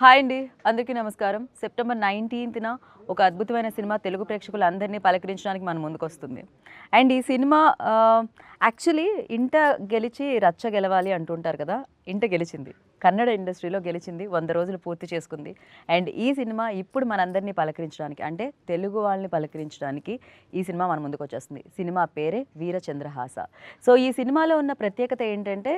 Hi అండి, అందరికీ నమస్కారం. సెప్టెంబర్ 19న ఒక అద్భుతమైన సినిమా తెలుగు ప్రేక్షకులందరినీ పలకరించడానికి మన ముందుకు వస్తుంది. అండ్ ఈ సినిమా యాక్చువల్లీ ఇంట గెలిచి రచ్చ గెలవాలి అంటుంటారు కదా, ఇంట గెలిచింది, కన్నడ ఇండస్ట్రీలో గెలిచింది, 100 రోజులు పూర్తి చేసుకుంది. అండ్ ఈ సినిమా ఇప్పుడు మనందరినీ పలకరించడానికి, అంటే తెలుగు వాళ్ళని పలకరించడానికి ఈ సినిమా మన ముందుకు వచ్చేస్తుంది. సినిమా పేరే వీరచంద్రహాస. సో ఈ సినిమాలో ఉన్న ప్రత్యేకత ఏంటంటే,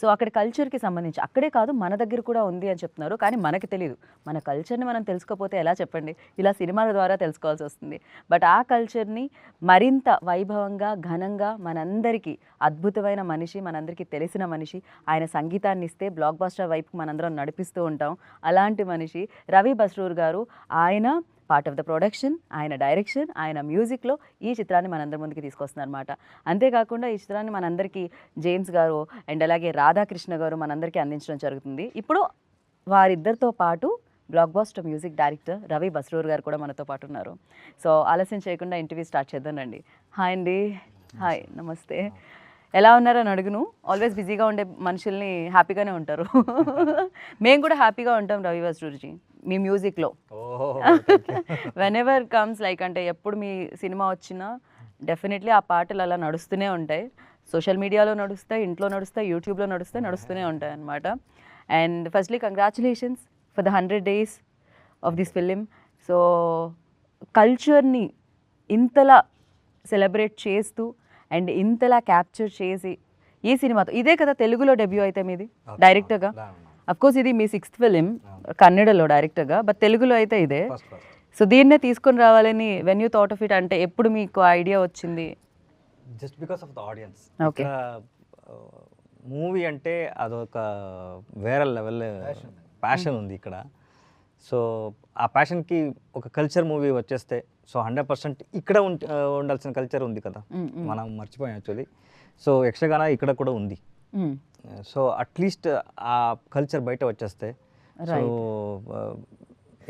సో అక్కడ కల్చర్కి సంబంధించి, అక్కడే కాదు మన దగ్గర కూడా ఉంది అని చెప్తున్నారు, కానీ మనకి తెలియదు. మన కల్చర్ని మనం తెలుసుకోకపోతే ఎలా చెప్పండి, ఇలా సినిమాల ద్వారా తెలుసుకోవాల్సి వస్తుంది. బట్ ఆ కల్చర్ని మరింత వైభవంగా, ఘనంగా, మనందరికీ అద్భుతమైన మనిషి, మనందరికీ తెలిసిన మనిషి, ఆయన సంగీతాన్ని ఇస్తే బ్లాక్ బస్టర్ వైపుకి మనందరం నడిపిస్తూ ఉంటాం. అలాంటి మనిషి రవి బస్రూర్ గారు. ఆయన పార్ట్ ఆఫ్ ద ప్రొడక్షన్, ఆయన డైరెక్షన్, ఆయన మ్యూజిక్లో ఈ చిత్రాన్ని మనందరి ముందుకి తీసుకొస్తున్నారు అనమాట. అంతేకాకుండా ఈ చిత్రాన్ని మనందరికీ జేమ్స్ గారు అండ్ అలాగే రాధాకృష్ణ గారు మనందరికీ అందించడం జరుగుతుంది. ఇప్పుడు వారిద్దరితో పాటు block buster music director Ravi Basrur గారు కూడా మనతో పాటు ఉన్నారు. సో ఆలస్యం చేయకుండా ఇంటర్వ్యూ స్టార్ట్ చేద్దానండి. హాయ్ అండి. హాయ్, నమస్తే. ఎలా ఉన్నారని అడుగును. ఆల్వేస్ బిజీగా ఉండే మనుషుల్ని హ్యాపీగానే ఉంటారు. మేము కూడా హ్యాపీగా ఉంటాం రవి బస్రూర్జీ మీ మ్యూజిక్లో. వెన్ ఎవర్ కమ్స్ లైక్, అంటే ఎప్పుడు మీ సినిమా వచ్చినా డెఫినెట్లీ ఆ పాటలు అలా నడుస్తూనే ఉంటాయి. సోషల్ మీడియాలో నడుస్తాయి, ఇంట్లో నడుస్తాయి, యూట్యూబ్లో నడుస్తూనే ఉంటాయి అన్నమాట. And firstly congratulations for the 100 days of this film. So కల్చర్ని ఇంతలా సెలబ్రేట్ చేస్తూ అండ్ ఇంతలా క్యాప్చర్ చేసి ఈ సినిమాతో, ఇదే కదా తెలుగులో డెబ్యూ అయితే మీది డైరెక్టర్గా. అఫ్కోర్స్ ఇది మీ 6th ఫిలిం కన్నడలో డైరెక్టర్గా, బట్ తెలుగులో అయితే ఇదే. సో దీన్నే తీసుకొని రావాలని when you thought of it, అంటే ఎప్పుడు మీకు ఐడియా వచ్చింది? Just because of the audience. Okay, movie అంటే అదొక వేరే లెవెల్ ప్యాషన్ ఉంది ఇక్కడ. సో ఆ ప్యాషన్కి ఒక కల్చర్ మూవీ వచ్చేస్తే, సో 100% ఇక్కడ ఉండాల్సిన కల్చర్ ఉంది కదా, మనం మర్చిపోయాం యాక్చువల్లీ. సో యక్షగాన ఇక్కడ కూడా ఉంది. సో అట్లీస్ట్ ఆ కల్చర్ బయట వచ్చేస్తే, సో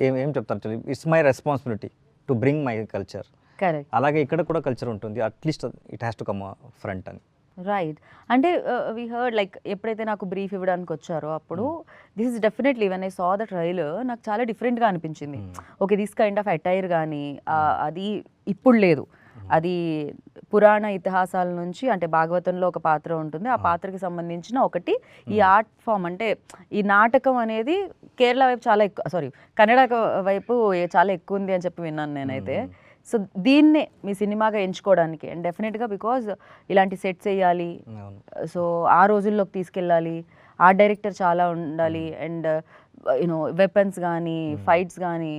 ఏం చెప్తారు actually, it's my responsibility to bring my culture. అలాగే ఇక్కడ కూడా కల్చర్ ఉంటుంది, at least it has to come front అని. రైట్. అంటే వీ హర్డ్ లైక్, ఎప్పుడైతే నాకు బ్రీఫ్ ఇవ్వడానికి వచ్చారో అప్పుడు this is definitely when I saw the trailer నాకు చాలా డిఫరెంట్గా అనిపించింది. Okay, this kind of attire కానీ అది ఇప్పుడు లేదు, అది పురాణ ఇతిహాసాల నుంచి, అంటే భాగవతంలో ఒక పాత్ర ఉంటుంది, ఆ పాత్రకి సంబంధించిన ఒకటి ఈ ఆర్ట్ ఫామ్. అంటే ఈ నాటకం అనేది కేరళ వైపు చాలా ఎక్కువ, సారీ కన్నడ వైపు చాలా ఎక్కువ ఉంది అని చెప్పి విన్నాను నేనైతే. సో దీన్నే మీ సినిమాగా ఎంచుకోవడానికి, అండ్ డెఫినెట్గా బికాజ్ ఇలాంటి సెట్స్ వేయాలి, సో ఆ రోజుల్లోకి తీసుకెళ్ళాలి, ఆర్ట్ డైరెక్టర్ చాలా ఉండాలి, అండ్ యూనో వెపన్స్ కానీ ఫైట్స్ కానీ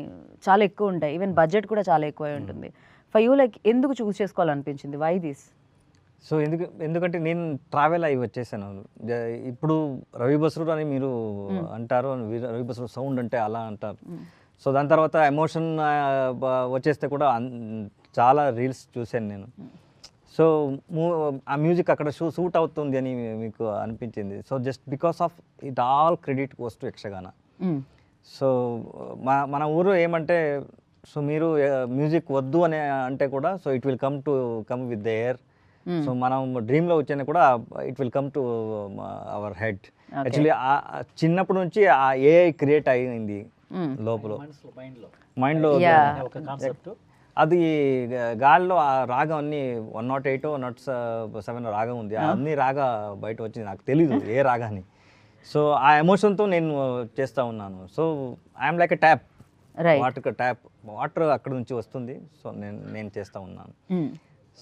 చాలా ఎక్కువ ఉంటాయి, ఈవెన్ బడ్జెట్ కూడా చాలా ఎక్కువ ఉంటుంది. ఫర్ యూ లైక్ ఎందుకు చూస్ చేసుకోవాలనిపించింది, వై దిస్? సో ఎందుకంటే నేను ట్రావెల్ అయ్యి వచ్చేసాను. ఇప్పుడు రవి బస్రూర్ అని మీరు అంటారు, రవి బస్రూర్ సౌండ్ అంటే అలా అంటారు. సో దాని తర్వాత ఎమోషన్ వచ్చేస్తే కూడా చాలా రీల్స్ చూశాను నేను. సో ఆ మ్యూజిక్ అక్కడ సూట్ అవుతుంది అని మీకు అనిపించింది. So just because of it all credit goes to Yakshagana. So మన ఊరు ఏమంటే, సో మీరు మ్యూజిక్ వద్దు అని అంటే కూడా, so it will come with the air. So మనం డ్రీమ్లో వచ్చాను కూడా it will come to our head. Actually చిన్నప్పటి నుంచి ఆ ఏఐ క్రియేట్ అయింది లోపల మైండ్లో. అది గాల్లో ఆ రాగం అన్ని 108 107 రాగం ఉంది, అన్ని రాగా బయట వచ్చింది, నాకు తెలీదు ఏ రాగాని. సో ఆ ఎమోషన్తో నేను చేస్తూ ఉన్నాను. So I'm like a tap, water అక్కడ నుంచి వస్తుంది, సో నేను చేస్తూ ఉన్నాను.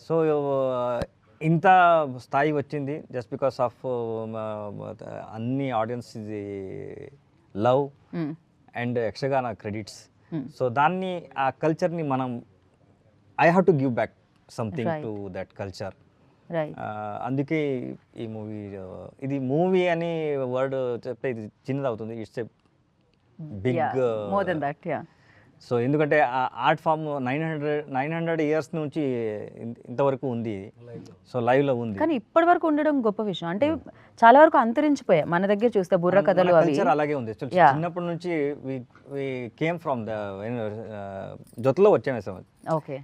సో ఇంత స్థాయి వచ్చింది జస్ట్ బికాస్ ఆఫ్ అన్ని audience love and Yakshagana credits. So దాన్ని, ఆ కల్చర్ని మనం, I have to give back something to that culture. అందుకే ఈ మూవీ, ఇది మూవీ అని వర్డ్ చెప్తే ఇది చిన్నది అవుతుంది, it's a big more than that. So ఎందుకంటే ఆ ఆర్ట్ ఫామ్ 900 years నుంచి ఇంతవరకు ఉంది, సో లైవ్లో ఉంది. కానీ ఇప్పటి వరకు ఉండడం గొప్ప విషయం. అంటే చాలా వరకు అంతరించిపోయాయి మన దగ్గర చూస్తే, బుర్ర కథలు అవి అలాగే ఉంది. చిన్నప్పటి నుంచి వి కేమ్ ఫ్రమ్ ద జొత్తులో వచ్చేసాము. ఓకే,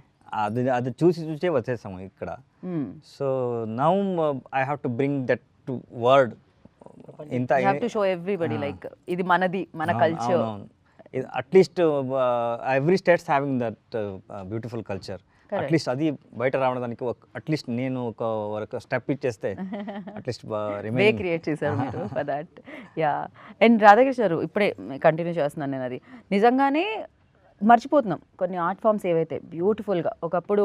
అది చూసే వచ్చేసాము ఇక్కడ. So now I have to bring that to word. ఇంత టు షో ఎవ్రీబడి లైక్ ఇది మనది, మన culture. At least every states having that beautiful culture. At least అది బయట రావడానికి అట్లీస్ట్ నేను ఒక స్టెప్ ఇచ్చేస్తే అట్లీస్ట్ వే క్రియేట్ చేశారు మీరు for that. Yeah. And Radhakrishna గారు ఇప్పుడే కంటిన్యూ చేస్తున్నాను నేను, అది నిజంగానే మర్చిపోతున్నాం కొన్ని ఆర్ట్ ఫామ్స్ ఏవైతే బ్యూటిఫుల్గా ఒకప్పుడు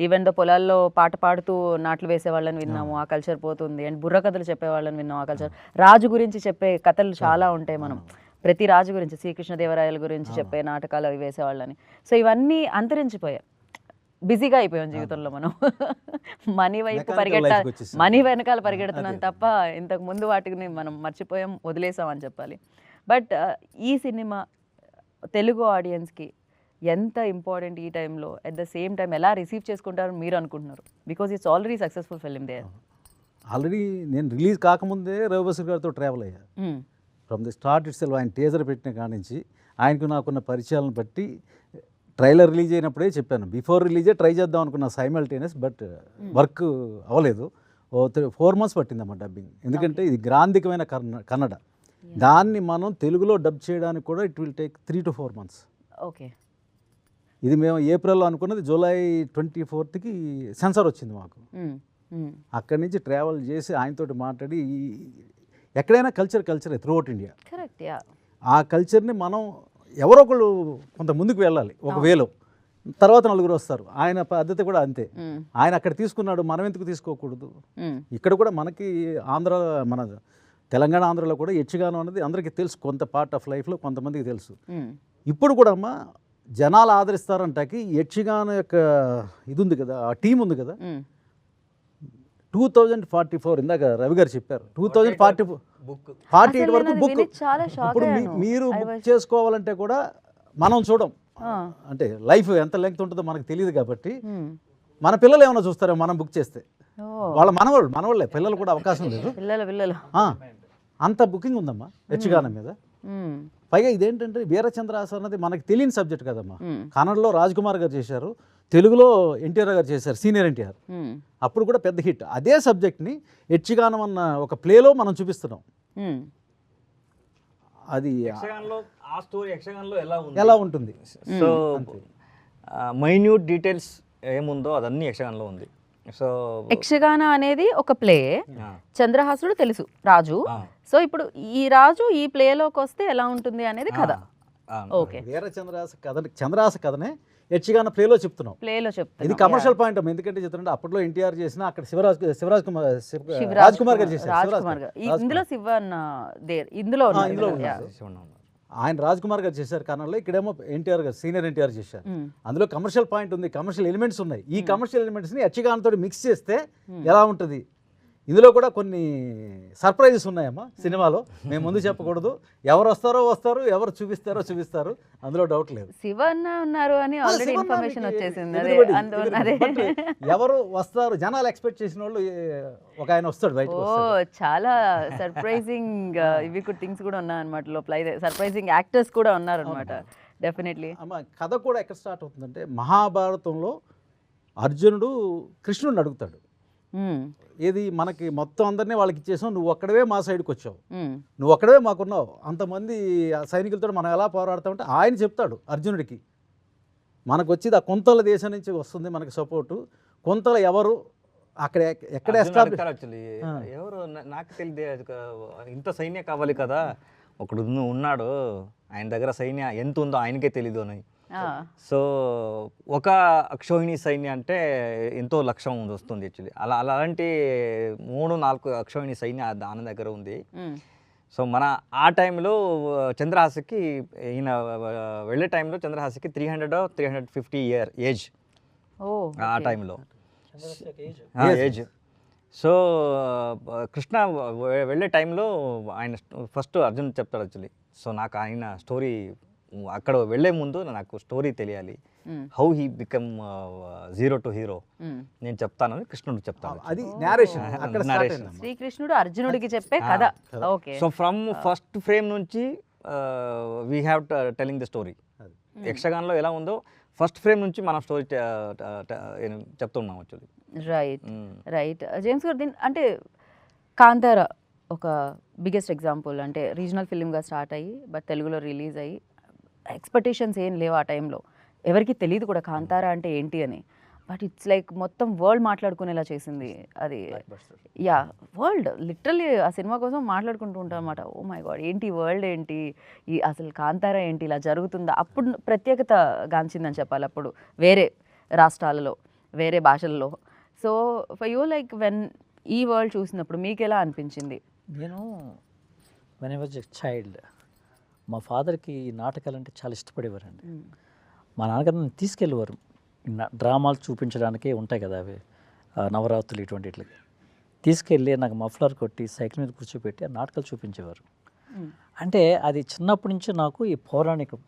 ఈవెన్ దో పొలాల్లో పాట పాడుతూ నాట్లు వేసేవాళ్ళని విన్నాము, ఆ కల్చర్ పోతుంది. అండ్ బుర్ర కథలు చెప్పేవాళ్ళని విన్నాము, ఆ కల్చర్. రాజు గురించి చెప్పే కథలు చాలా ఉంటాయి, మనం ప్రతి రాజు గురించి, శ్రీకృష్ణదేవరాయల గురించి చెప్పే నాటకాలు అవి వేసేవాళ్ళని. సో ఇవన్నీ అంతరించిపోయాయి, బిజీగా అయిపోయాం జీవితంలో మనం. మనీ వైపు మనీ వెనకాల పరిగెడుతున్నాం తప్ప ఇంతకు ముందు వాటిని మనం మర్చిపోయాం, వదిలేసాం అని చెప్పాలి. బట్ ఈ సినిమా తెలుగు ఆడియన్స్కి ఎంత ఇంపార్టెంట్ ఈ టైంలో, అట్ ద సేమ్ టైం ఎలా రిసీవ్ చేసుకుంటారని మీరు అనుకుంటున్నారు? Because it's already successful film there. Already నేను రిలీజ్ కాకముందే రవి బసూర్ గారితో ట్రావెల్ అయ్యా. From the start itself ఆయన టేజర్ పెట్టిన కాడి నుంచి ఆయనకు నాకున్న పరిచయాలను బట్టి ట్రైలర్ రిలీజ్ అయినప్పుడే చెప్పాను, బిఫోర్ రిలీజే ట్రై చేద్దాం అనుకున్న సైమల్టేనియస్, బట్ వర్క్ అవ్వలేదు. 4 months పట్టిందమ్మా డబ్బింగ్. ఎందుకంటే ఇది గ్రాంధికమైన కన్నడ, దాన్ని మనం తెలుగులో డబ్ చేయడానికి కూడా it will take 3 to 4 months. Okay. ఇది మేము ఏప్రిల్లో అనుకున్నది, జూలై 24th సెన్సార్ వచ్చింది మాకు. అక్కడి నుంచి ట్రావెల్ చేసి ఆయనతోటి మాట్లాడి, ఎక్కడైనా కల్చరే త్రూఅవుట్ ఇండియా. కరెక్ట్. ఆ కల్చర్ని మనం ఎవరో ఒకళ్ళు కొంత ముందుకు వెళ్ళాలి ఒక వేలో, తర్వాత నలుగురు వస్తారు. ఆయన పద్ధతి కూడా అంతే. ఆయన అక్కడ తీసుకున్నాడు, మనం ఎందుకు తీసుకోకూడదు? ఇక్కడ కూడా మనకి మన తెలంగాణ ఆంధ్రలో కూడా యక్షగానం అనేది అందరికీ తెలుసు, కొంత పార్ట్ ఆఫ్ లైఫ్లో కొంతమందికి తెలుసు. ఇప్పుడు కూడా అమ్మ జనాలు ఆదరిస్తారంటాకి యక్షగానం యొక్క ఇది ఉంది కదా, ఆ టీం ఉంది కదా. 2044 ఇందాక రవి గారు చెప్పారు, 2048 వరకు బుక్. ఇప్పుడు మీరు బుక్ చేసుకోవాలంటే కూడా మనం చూడం, అంటే లైఫ్ ఎంత లెంగ్త్ ఉంటుందో మనకు తెలియదు కాబట్టి మన పిల్లలు ఏమైనా చూస్తారో మనం బుక్ చేస్తే. వాళ్ళ మనవాళ్ళే పిల్లలు కూడా అవకాశం లేదు, అంత బుకింగ్ ఉందమ్మా యక్షగానం మీద. పైగా ఇదేంటంటే వీరచంద్రాస అన్నది మనకి తెలియని సబ్జెక్ట్ కదమ్మా. కన్నడలో రాజ్ కుమార్ గారు చేశారు, తెలుగులో ఎన్టీఆర్ గారు చేశారు, సీనియర్ ఎన్టీఆర్. అప్పుడు కూడా పెద్ద హిట్. అదే సబ్జెక్ట్ని యక్షగానం అన్న ఒక ప్లేలో మనం చూపిస్తున్నాం. అది ఎలా ఉంటుంది. సో మైన్యూట్ డీటెయిల్స్ ఏముందో అదన్నీ యక్షగానంలో ఉంది. సో యక్షగాన అనేది ఒక ప్లే, చంద్రహాసుడు తెలుసు రాజు. సో ఇప్పుడు ఈ రాజు ఈ ప్లేలోకి వస్తే ఎలా ఉంటుంది అనేది కథ. ఓకే. చంద్రహాస కథనే యక్షగాన ప్లేలో చెప్తున్నాం. ఇది కమర్షియల్ పాయింట్ అమ్మ. ఎందుకంటే చెప్తుంటే అప్పట్లో ఎన్టీఆర్ చేసిన, అక్కడ రాజ్ కుమార్ గారు చేశారు. ఇందులో ఆయన రాజ్ కుమార్ గారు చేశారు కన్నడలో, ఇక్కడేమో ఎన్టీఆర్ గారు సీనియర్ ఎన్టీఆర్ చేశారు. అందులో కమర్షియల్ పాయింట్ ఉంది, కమర్షియల్ ఎలిమెంట్స్ ఉన్నాయి. ఈ కమర్షియల్ ఎలిమెంట్స్ని యక్షగానంతో మిక్స్ చేస్తే ఎలా ఉంటుంది. ఇందులో కూడా కొన్ని సర్ప్రైజెస్ ఉన్నాయమ్మా సినిమాలో, మేము ముందు చెప్పకూడదు. ఎవరు వస్తారు, ఎవరు చూపిస్తారు, అందులో డౌట్ లేదు. శివ ఉన్నారు అని ఆల్రెడీ ఇన్ఫర్మేషన్ వచ్చేసింది. ఎవరు వస్తారు, జనాలు ఎక్స్పెక్ట్ చేసిన వాళ్ళు ఒక ఆయన వస్తాడు బయట. చాలా సర్ప్రైజింగ్ ఇవి థింగ్స్ కూడా ఉన్నాయన్నమాట లోపల. అయితే సర్ప్రైజింగ్ యాక్టర్స్ కూడా ఉన్నారనమాట. డెఫినెట్లీ. అమ్మ కథ కూడా ఎక్కడ స్టార్ట్ అవుతుందంటే, మహాభారతంలో అర్జునుడు కృష్ణుడిని అడుగుతాడు, ఏది మనకి మొత్తం అందరినీ వాళ్ళకి ఇచ్చేసాం, నువ్వు ఒక్కడవే మా సైడ్కి వచ్చావు, నువ్వు ఒక్కడవే మాకున్నావు, అంతమంది సైనికులతో మనం ఎలా పోరాడతామంటే ఆయన చెప్తాడు అర్జునుడికి, మనకు వచ్చేది ఆ కొంతల దేశం నుంచి వస్తుంది మనకి సపోర్టు. కొంతల ఎవరు అక్కడ ఎక్కడ ఎవరు నాకు తెలియదు, ఇంత సైన్యం కావాలి కదా, ఒకడు ఉన్నాడు ఆయన దగ్గర సైన్యం ఎంత ఉందో ఆయనకే తెలీదు అని. సో ఒక అక్షోహిణి సైన్యం అంటే ఎంతో లక్ష్యం వస్తుంది యాక్చువల్లీ. అలాంటి 3-4 అక్షోహిణి సైన్యం దాని దగ్గర ఉంది. సో మన ఆ టైంలో చంద్రహాసకి, ఈయన వెళ్ళే టైంలో చంద్రహాసకి 300-350 ఏజ్ ఆ టైంలో ఏజ్. సో కృష్ణ వెళ్ళే టైంలో ఆయన ఫస్ట్ అర్జున్ చెప్తాడు యాక్చువల్లీ. సో నాకు ఆయన స్టోరీ అక్కడ వెళ్ళే ముందు నాకు స్టోరీ తెలియాలి, how he become zero to hero నేను చెప్తానని కృష్ణుడు చెప్తాను. అది నేరేషన్. శ్రీకృష్ణుడు అర్జునుడికి చెప్పే కథ. Okay. So from first frame నుంచి we have telling the story. యక్షగానంలో ఎలా ఉందో ఫస్ట్ ఫ్రేమ్ నుంచి మనం స్టోరీ చెప్తున్నాం యాక్చువల్లీ. రైట్. జేమ్స్ గారు, అంటే కాంతారా ఒక బిగ్గెస్ట్ ఎగ్జాంపుల్. అంటే రీజనల్ ఫిలింగా స్టార్ట్ అయ్యి బట్ తెలుగులో రిలీజ్ అయ్యి ఎక్స్పెక్టేషన్స్ ఏం లేవు ఆ టైంలో, ఎవరికి తెలియదు కూడా కాంతారా అంటే ఏంటి అని. బట్ ఇట్స్ లైక్ మొత్తం వరల్డ్ మాట్లాడుకునేలా చేసింది అది. యా, వరల్డ్ లిటరల్లీ ఆ సినిమా కోసం మాట్లాడుకుంటూ ఉంటాం అనమాట. ఓ మై గాడ్, ఏంటి వరల్డ్, ఏంటి ఈ అసలు కాంతారా ఏంటి, ఇలా జరుగుతుందా. అప్పుడు ప్రత్యేకత గాంచిందని చెప్పాలి అప్పుడు వేరే రాష్ట్రాలలో, వేరే భాషల్లో. So for you like when ఈ వరల్డ్ చూసినప్పుడు మీకు ఎలా అనిపించింది? నేను when I was a child, మా ఫాదర్కి నాటకాలు అంటే చాలా ఇష్టపడేవారండి. మా నాన్నగారు నన్ను తీసుకెళ్ళేవారు డ్రామాలు చూపించడానికే ఉంటాయి కదా అవి, నవరాత్రులు ఇటువంటి ఇట్లకి తీసుకెళ్ళి నాకు మఫ్లర్ కొట్టి సైకిల్ మీద కూర్చోబెట్టి ఆ నాటకాలు చూపించేవారు. అంటే అది చిన్నప్పటి నుంచి నాకు ఈ పౌరాణికం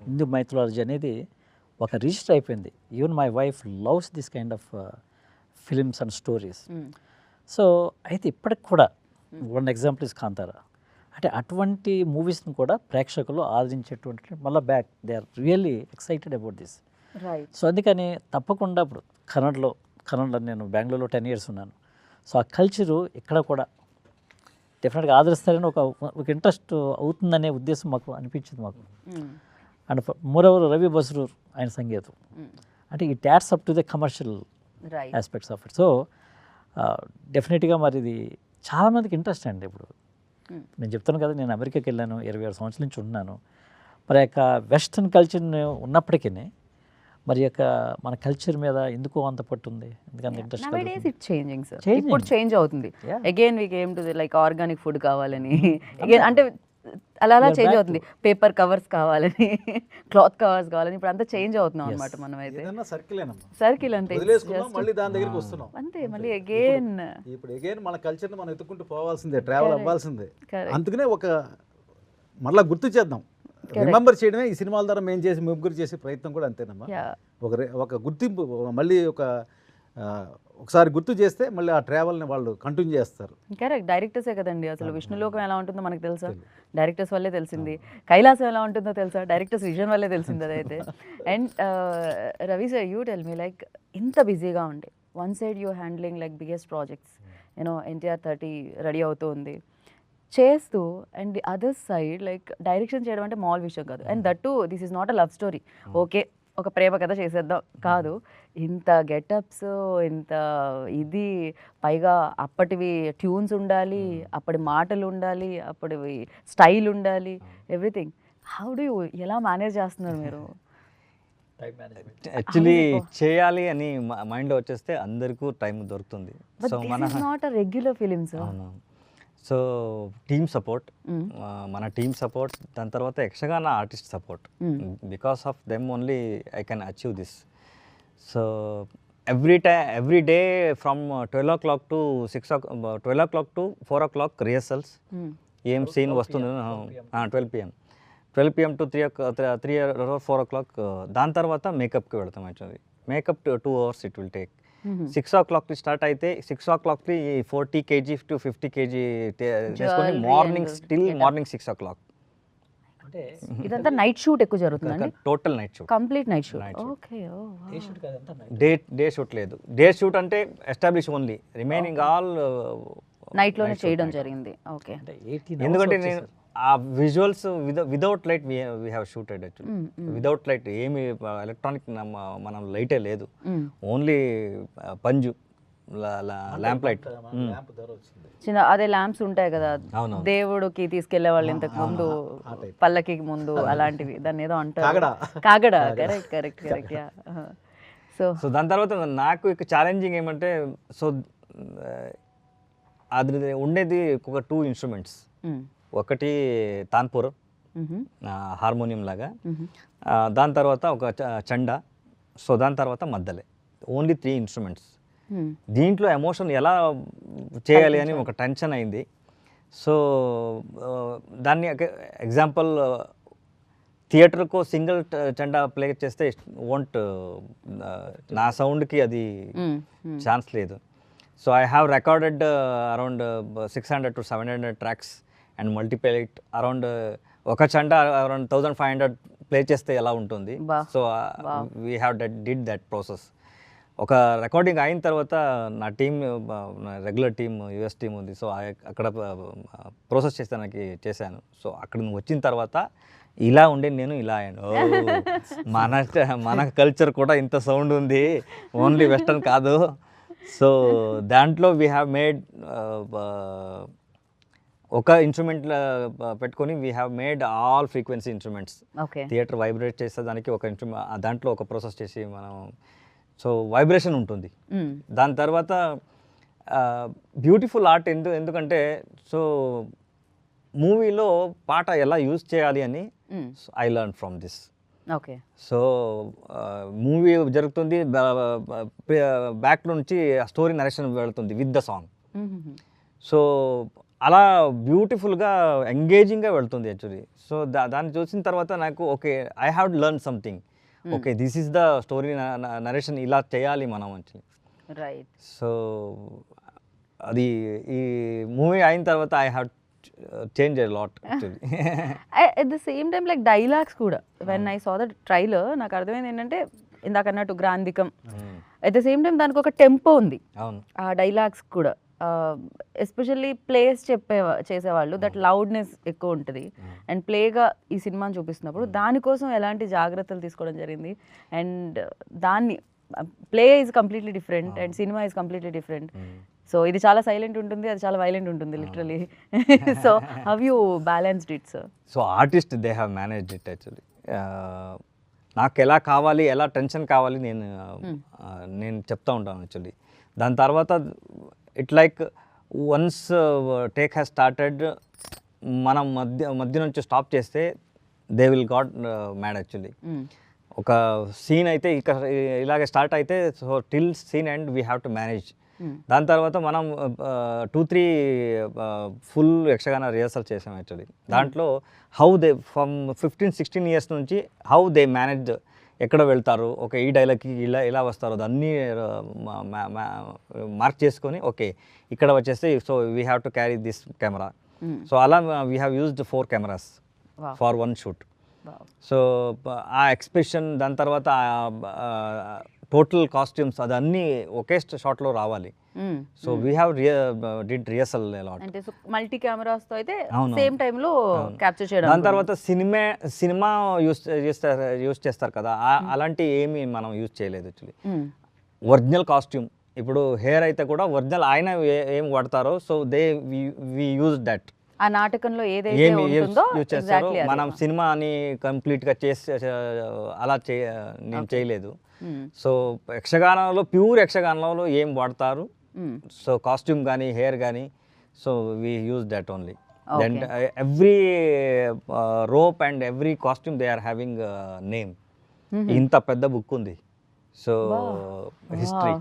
హిందూ మైథాలజీ అనేది ఒక రిజిస్టర్ అయిపోయింది. Even my wife loves this kind of films and stories. So అయితే ఇప్పటికి కూడా వన్ ఎగ్జాంపుల్ ఇస్ కాంతారా. అంటే అటువంటి మూవీస్ని కూడా ప్రేక్షకులు ఆదరించేటువంటి మళ్ళీ back they are really excited about this. Right. So అందుకని తప్పకుండా ఇప్పుడు కన్నడలో నేను బెంగళూరులో 10 years ఉన్నాను. సో ఆ కల్చరు ఇక్కడ కూడా డెఫినెట్గా ఆదరిస్తారని ఒక ఇంట్రెస్ట్ అవుతుందనే ఉద్దేశం మాకు అనిపించింది మాకు. అండ్ మోరోవర్ రవి బస్రూర్ ఆయన సంగీతం అంటే it adds up to the commercial aspects of it. So డెఫినెట్గా మరి ఇది చాలామందికి ఇంట్రెస్ట్ అండి. ఇప్పుడు నేను చెప్తాను కదా, నేను అమెరికాకి వెళ్ళాను, 26 సంవత్సరాల నుంచి ఉన్నాను. మరి యొక్క వెస్ట్రన్ కల్చర్ ఉన్నప్పటికీ మరి యొక్క మన కల్చర్ మీద ఎందుకు అంత పట్టు ఉంది, ఎందుకంత ఇంట్రెస్ట్? నౌడేస్ ఇట్స్ చేంజింగ్ సార్, ఇప్పుడు చేంజ్ అవుతుంది. Again we came to like organic food కావాలని, అగైన్ అంటే అలా చేంజ్ అవుతుంది. పేపర్ కవర్స్ కావాలని, క్లాత్ కవర్స్ కావాలని, ఇప్పుడు అంతా చేంజ్ అవుతున్నాం అనమాట. మనం అయితే సర్కిల్ అంతే, మళ్ళీ దాని దగ్గరికి వస్తున్నాం అంతే. మళ్ళీ అగైన్ మన కల్చర్ని మనం ఎత్తుకుంటూ పోవాల్సిందే, ట్రావెల్ అవ్వాల్సిందే. అందుకనే ఒక మళ్ళీ గుర్తు చేద్దాం, రిమెంబర్ చేయడమే ఈ సినిమాల ద్వారా మేము చేసి ముగ్గురు చేసే ప్రయత్నం కూడా అంతేనమ్మా. ఒక గుర్తింపు మళ్ళీ ఒకసారి గుర్తు చేస్తే మళ్ళీ ఆ ట్రావెల్ని వాళ్ళు కంటిన్యూ చేస్తారు. కరెక్ట్. డైరెక్టర్సే కదండి అసలు. విష్ణులోకం ఎలా ఉంటుందో మనకు తెలుసా? డైరెక్టర్స్ వల్లే తెలిసింది. కైలాసం ఎలా ఉంటుందో తెలుసా? డైరెక్టర్స్ విజన్ వల్లే తెలిసింది అదైతే. And Ravi sir, you tell me, like ఇంత బిజీగా ఉండే one side you handling like biggest projects, you know NTR 30 ready అవుతూ ఉంది చేస్తూ, and the other side like direction చేయడం అంటే మామూలు విషయం కాదు. And that to this is not a love story. Okay, ఒక ప్రేమ కథ చేసేద్దాం కాదు, ఇంత గెటప్స్, ఇంత ఇది, పైగా అప్పటివి ట్యూన్స్ ఉండాలి, అప్పటి మాటలు ఉండాలి, అప్పటివి స్టైల్ ఉండాలి, ఎవ్రీథింగ్. హౌ డూ యూ, ఎలా మేనేజ్ చేస్తున్నారు మీరు? యాక్చువల్లీ చేయాలి అని మైండ్లో వచ్చేస్తే అందరికీ టైం దొరుకుతుంది. So not a regular film sir. So team support, మన టీమ్ సపోర్ట్, దాని తర్వాత Yakshagana artist support. Because of them only I can achieve this. So every day from 12 o'clock to 6 o'clock, 12 o'clock to 4 o'clock rehearsals. ఏం scene వస్తుంది 12 PM to 3 or 4 o'clock. దాని తర్వాత మేకప్కి వెళ్తాం. Actually makeup 2 hours it will take. 6 o'clock start అయితే 6 o'clockకి 40 kg to 50 kg చేసుకొని morning 6 o'clock. అంటే ఇదంతా night shoot ఎక్కువ జరుగుతుందండి? Total night shoot, complete night shoot. Okay. Day shoot లేదు. డే షూట్ అంటే establish only, remaining all night లోనే చేయడం జరిగింది. ఓకే. ఎందుకంటే నేను ఆ visuals without light we have shooted. Actually without light ఏమి ఎలక్ట్రానిక్ మనం లైటే లేదు, ఓన్లీ పంజు ల్యాంప్ లైట్. చిన్న అదే ల్యాంప్స్ ఉంటాయి కదా దేవుడికి తీసుకెళ్లే వాళ్ళు ఇంతకు ముందు, పల్లకి ముందు, అలాంటివి. దాన్ని ఏదో అంటారు, కాగడ. కరెక్ట్. సో దాని తర్వాత నాకు ఇక ఛాలెంజింగ్ ఏమంటే, సో అది ఉండేది ఒక 2 instruments. ఒకటి తాన్పూర్ హార్మోనియం లాగా, దాని తర్వాత ఒక చండా, సో దాని తర్వాత మద్దలే. Only 3 instruments. దీంట్లో ఎమోషన్ ఎలా చేయాలి అని ఒక టెన్షన్ అయింది. సో దాన్ని ఎగ్జాంపుల్ థియేటర్కు సింగిల్ చండా ప్లే చేస్తే వోంట్, నా సౌండ్కి అది ఛాన్స్ లేదు. So I have recorded around 600 to 700 tracks and multiply it around, ఒక చండా అరౌండ్ 1500 ప్లే చేస్తే ఎలా ఉంటుంది. So we have did that process. ఒక రికార్డింగ్ అయిన తర్వాత నా team, regular team, US team ఉంది. సో అక్కడ ప్రాసెస్ చేసాను. సో అక్కడ వచ్చిన తర్వాత ఇలా ఉండే నేను ఇలా అయ్యాను. ఓ మన కల్చర్ కూడా ఇంత సౌండ్ ఉంది, ఓన్లీ వెస్టర్న్ కాదు. సో దాంట్లో వీ హ్యావ్ మేడ్ ఒక ఇన్స్ట్రుమెంట్ పెట్టుకొని we have made all frequency instruments. Okay. Theatre vibrate చేస్తే దానికి ఒక ఇన్స్ట్రుమెంట్, దాంట్లో ఒక ప్రాసెస్ చేసి మనం, సో వైబ్రేషన్ ఉంటుంది. దాని తర్వాత బ్యూటిఫుల్ ఆర్ట్ ఎందుకంటే సో మూవీలో పాట ఎలా యూజ్ చేయాలి అని I learn from this. Okay. So movie జరుగుతుంది, బ్యాక్ నుంచి స్టోరీ నరేషన్ వెళ్తుంది విత్ ద సాంగ్. సో అలా బ్యూటిఫుల్గా ఎంగేజింగ్గా వెళ్తుంది యాక్చువల్లీ. సో దాన్ని చూసిన తర్వాత నాకు okay, I have learn something. Okay, this is the story narration, ఇలా చేయాలి మనం యాక్చువల్లీ. రైట్. సో అది ఈ మూవీ అయిన తర్వాత I have change a lot actually. At the same time like dialogues కూడా when I saw the trailer నాకు అర్థమైంది ఏంటంటే ఇందాక అన్నట్టు గ్రాంధికం, అట్ ద సేమ్ టైం దానికి ఒక టెంపో ఉంది అవును. ఆ డైలాగ్స్ కూడా. ఎస్పెషల్లీ ప్లేస్ చేసేవాళ్ళు దట్ లౌడ్నెస్ ఎక్కువ ఉంటుంది. అండ్ ప్లేగా ఈ సినిమాని చూపిస్తున్నప్పుడు దానికోసం ఎలాంటి జాగ్రత్తలు తీసుకోవడం జరిగింది. అండ్ దాన్ని play is completely different and cinema is completely different. So ఇది చాలా సైలెంట్ ఉంటుంది, అది చాలా వైలెంట్ ఉంటుంది literally. So how you balanced it sir? So artist they have managed it actually. నాకు ఎలా కావాలి, ఎలా టెన్షన్ కావాలి నేను చెప్తా ఉంటాను యాక్చువల్లీ. దాని తర్వాత it like once take has started, మనం మధ్య నుంచి స్టాప్ చేస్తే they will got mad actually. ఒక సీన్ అయితే ఇక్కడ ఇలాగే స్టార్ట్ అయితే so till scene and we have to manage. దాని తర్వాత మనం 2-3 ఫుల్ యక్షగాన రిహర్సల్ చేసాం యాక్చువల్లీ. దాంట్లో హౌ దే ఫ్రమ్ 15-16 ఇయర్స్ నుంచి హౌ దే మేనేజ్, ఎక్కడ వెళ్తారు, ఓకే ఈ డైలాగ్కి ఇలా వస్తారు, అన్నీ మార్క్ చేసుకొని ఓకే ఇక్కడ వచ్చేస్తే so we have to carry this camera. So అలా we have used 4 cameras for 1 shoot. So ఆ ఎక్స్ప్రెషన్, దాని తర్వాత టోటల్ కాస్ట్యూమ్స్ అదన్నీ ఒకే షాట్లో రావాలి. So we have did rehearsal a lot. అంటే మల్టీ కెమెరాస్ తో అయితే సేమ్ టైం లో క్యాప్చర్ చేయడం. దాని తర్వాత సినిమా యూస్ చేస్తారు కదా, అలాంటి ఏమి మనం యూజ్ చేయలేదు యాక్చువల్లీ. ఒరిజినల్ కాస్ట్యూమ్, ఇప్పుడు హెయిర్ అయితే కూడా ఒరిజినల్ ఆయన ఏం వాడతారో సో వి యూజ్ దట్. ఆ నాటకంలో ఏదైతే ఉంటుందో యూజ్ చేస్తారో మనం సినిమా అని కంప్లీట్గా అలా నేను చేయలేదు. సో యక్షగానంలో ప్యూర్ యక్షగానంలో ఏం వాడతారు, సో కాస్ట్యూమ్ కానీ హెయిర్ కానీ, so we use that only. Then every rope and every costume they are having name. ఇంత పెద్ద బుక్ ఉంది. సో హిస్టరీ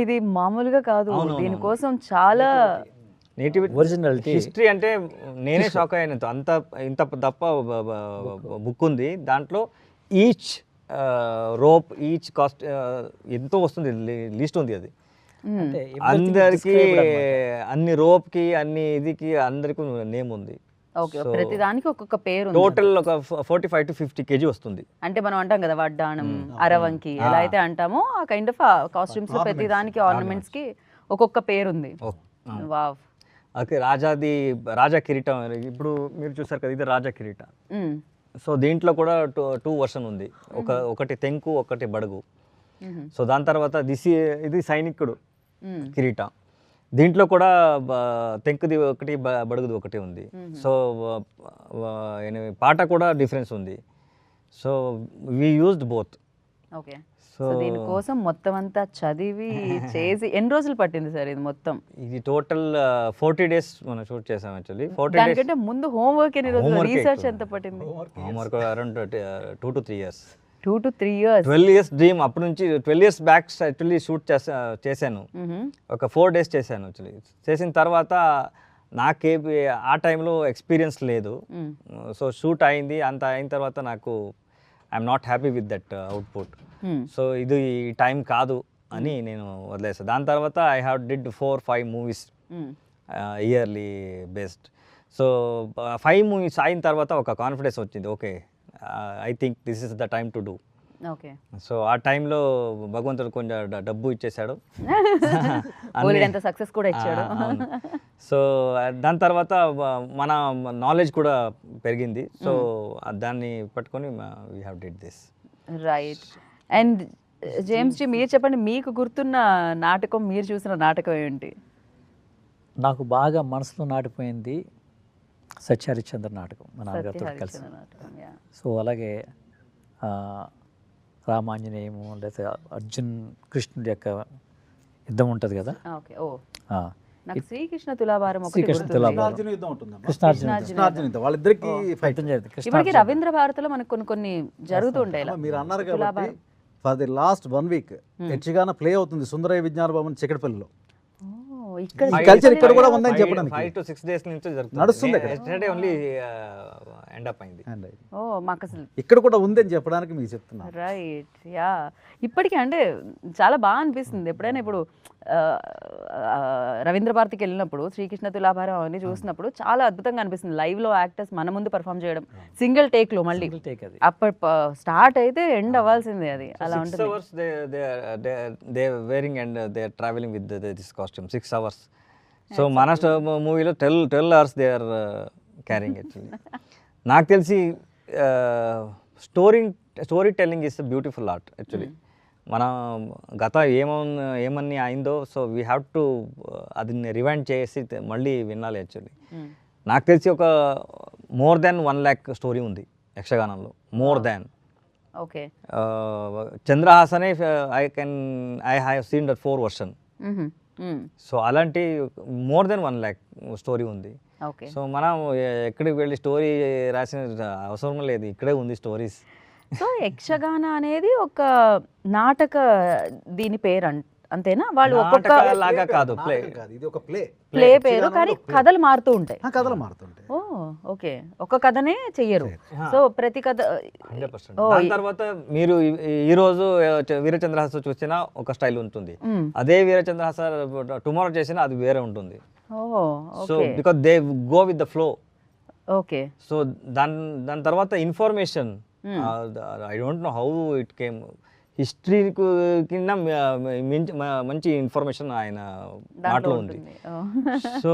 ఇది మామూలుగా కాదు, దీనికోసం చాలా నేటివిటీ, ఒరిజినాలిటీ, హిస్టరీ అంటే నేనే షాక్ అయ్యాను. ఇంత తప్ప బుక్ ఉంది. దాంట్లో ఈచ్ రోప్, ఈచ్ కాస్ట్ ఎంతో వస్తుంది, లిస్ట్ ఉంది. అది అందరికి అన్ని రోప్కి అన్ని ఇదికి అందరికి నేమ్ ఉంది. ఓకే, ప్రతి దానికి ఒక్కొక్క పేరు. టోటల్ ఒక 45 to 50 kg వస్తుంది. అంటే మనం అంటాం కదా వడ్డాణం, అరవంకి ఎలా అయితే అంటామో ఆ కైండ్ ఆఫ్ కాస్ట్యూమ్స్ లో ప్రతి దానికి ఆర్నమెంట్స్ కి ఒక్కొక్క పేరు ఉంది. వావ్. ఓకే, రాజా కిరీటం ఇప్పుడు మీరు చూసారు కదా, ఇది రాజా కిరీటం. సో దీంట్లో కూడా 2 వర్షన్ ఉంది, ఒకటి తెంకు, ఒకటి బడుగు. సో దాని తర్వాత ఇది సైనికుడు కిరీటం. దీంట్లో కూడా తెంకుది ఒకటి, బడుగుది ఒకటి ఉంది. సో పాట కూడా డిఫరెన్స్ ఉంది. So we used both. Okay. So దీనికోసం మొత్తం అంతా చదివి చేసి ఎన్ని రోజులు పట్టింది సార్ ఇది మొత్తం? ఇది టోటల్ 40 days మనం షూట్ చేసాం యాక్చువల్లీ. 40 days. దానికంటే ముందు హోంవర్క్ ఎన్ని రోజులు, రీసెర్చ్ ఎంత పట్టింది? Homework around 2 to 3 years. 2 to 3 years. 12 years dream. అప్పటి నుంచి 12 years బ్యాక్ యాక్చువల్లీ షూట్ చేశాను. ఒక 4 days చేశాను యాక్చువల్లీ. చేసిన తర్వాత నాకే ఆ టైంలో ఎక్స్పీరియన్స్ లేదు. సో షూట్ అయింది, అంత అయిన తర్వాత నాకు I'm not happy with that output. So ఇది టైం కాదు అని నేను వదిలేసాను. దాని తర్వాత I have did 4-5 movies yearly based. So 5 movies అయిన తర్వాత ఒక కాన్ఫిడెన్స్ వచ్చింది. Okay, I think this is the time to do. Okay. So ఆ టైంలో భగవంతుడు కొంచెం డబ్బు ఇచ్చేశాడు. బోలెడంత సక్సెస్ కూడా ఇచ్చాడు. అవును. సో దాని తర్వాత మన నాలెడ్జ్ కూడా పెరిగింది. సో దాన్ని పట్టుకొని we have did this. Right. And James ji, మీరు చెప్పండి, మీకు గుర్తున్న నాటకం, మీరు చూసిన నాటకం ఏంటి? నాకు బాగా మనసులో నాటిపోయింది సత్యహరిశ్చంద్ర నాటకం, మా నాన్నగారితో కలిసి. హరిశ్చంద్ర నాటకం, యా. సో అలాగే రామాంజనేయము, లేదా అర్జున్ కృష్ణుడి యొక్క యుద్ధం ఉంటుంది కదా. ఓకే. ఓ, నాకు శ్రీకృష్ణ తులాభారం ఒకటి శ్రీకృష్ణ గుర్తుంది. తులాభారం. కృష్ణార్జున యుద్ధం ఉంటుందమ్మా. కృష్ణార్జున కృష్ణార్జున యుద్ధం వాళ్ళిద్దరికి ఫైట్. ఇప్పటికి రవీంద్ర భారతిలో మనకు కొన్ని కొన్ని జరుగుతూ ఉంటాయి ఇలా. మీరు అన్నారు కాబట్టి for the last 1 week Yakshagana play అవుతుంది సుందరయ్య విజ్ఞాన భవన్ చిక్కడపల్లిలో. ఓ, ఇక్కడ ఈ కల్చర్ ఇక్కడ కూడా ఉందని చెప్పడానికి 5 to 6 days నుంచి జరుగుతుంది. నడుస్తుంది ఇక్కడ. ఎస్టర్డే ఓన్లీ ఎండ్ అప్ అయింది. ఓ, మాకు అసలు ఇక్కడ కూడా ఉందని చెప్పడానికి మీకు చెప్తున్నా. Right, yeah. ఇప్పటికీ అంటే చాలా బాగా అనిపిస్తుంది. ఎప్పుడైనా ఇప్పుడు రవీంద్ర భారతికి వెళ్ళినప్పుడు శ్రీకృష్ణ తులాభారం అవన్నీ చూసినప్పుడు చాలా అద్భుతంగా అనిపిస్తుంది. లైవ్లో యాక్టర్స్ మన ముందు పర్ఫామ్ చేయడం సింగిల్ టేక్లో, మళ్ళీ టేక్ అది. అప్పటి స్టార్ట్ అయితే ఎండ్ అవ్వాల్సిందే, అది అలా 6 ఉంటుంది. hours they wearing and they are traveling with this costume 6 hours. So మన మూవీలో 12 hours they are carrying actually. నాకు తెలిసి story telling is beautiful art actually. మన గత ఏమన్నీ అయిందో, సో వీ హ్యావ్ టు అది రివైండ్ చేసి మళ్ళీ వినాలి యాక్చువల్లీ. నాకు తెలిసి ఒక మోర్ దాన్ 1 lakh స్టోరీ ఉంది యక్షగానంలో, మోర్ దాన్. ఓకే. చంద్రహాసనే I have seen that 4 version. So అలాంటి మోర్ దెన్ 1 lakh స్టోరీ ఉంది. ఓకే. సో మనం ఎక్కడికి వెళ్ళి స్టోరీ రాసిన అవసరం లేదు, ఇక్కడే ఉంది స్టోరీస్. సో యక్షగాన అనేది ఒక నాటక, దీని పేరు అంతేనా? వాళ్ళు ఒక్కొక్క లాగా కాదు, ప్లే. నాటకం కాదు, ఇది ఒక ప్లే. ప్లే పేరు, కానీ కథలు మారుతూ ఉంటాయి. కథలు మారుతుంటాయి. ఓ, ఓకే. ఒక కథనే చెయ్యరు. సో ప్రతి కథ 100%. దాని తర్వాత మీరు ఈ రోజు వీరచంద్రహాస చూసినా ఒక స్టైల్ ఉంటుంది, అదే వీరచంద్రహాస టుమారో చేసినా అది వేరే ఉంటుంది. Oh, so okay. Because they go with the flow. Okay. So దాని తర్వాత information, I don't know how it came. History కింద మంచి ఇన్ఫర్మేషన్ ఆయన మాటలో ఉంది. సో